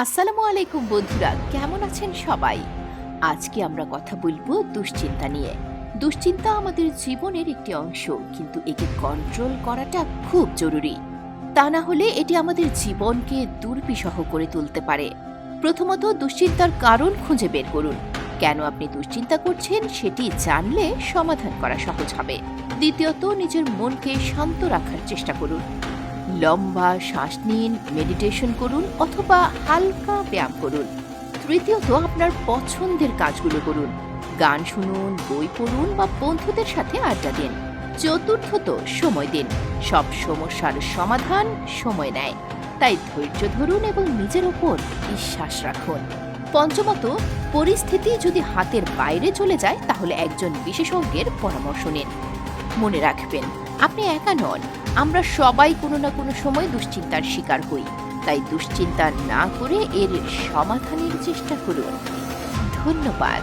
আসসালামু আলাইকুম বন্ধুরা, কেমন আছেন সবাই? আজকে আমরা কথা বলবো দুশ্চিন্তা নিয়ে। দুশ্চিন্তা আমাদের জীবনের একটি অংশ, কিন্তু একে কন্ট্রোল করাটা খুব জরুরি। তা না হলে এটি আমাদের জীবনকে দুর্বিষহ করে তুলতে পারে। প্রথমত, দুশ্চিন্তার কারণ খুঁজে বের করুন। কেন আপনি দুশ্চিন্তা করছেন সেটি জানলে সমাধান করা সহজ হবে। দ্বিতীয়ত, নিজের মনকে শান্ত রাখার চেষ্টা করুন। লম্বা শ্বাস নিন, মেডিটেশন করুন অথবা হালকা ব্যায়াম করুন। তৃতীয়ত, আপনার পছন্দের কাজগুলো করুন। গান শুনুন, বই পড়ুন বা বন্ধুদের সাথে আড্ডা দিন। চতুর্থত, সময় দিন। সব সমস্যার সমাধান সময় নেয়, তাই ধৈর্য ধরুন এবং নিজের ওপর বিশ্বাস রাখুন। পঞ্চমত, পরিস্থিতি যদি হাতের বাইরে চলে যায় তাহলে একজন বিশেষজ্ঞের পরামর্শ নিন। মনে রাখবেন, আপনি একা নন। আমরা সবাই কোনো না কোনো সময় দুশ্চিন্তার শিকার হই। তাই দুশ্চিন্তা না করে এর সমাধানের চেষ্টা করুন। ধন্যবাদ।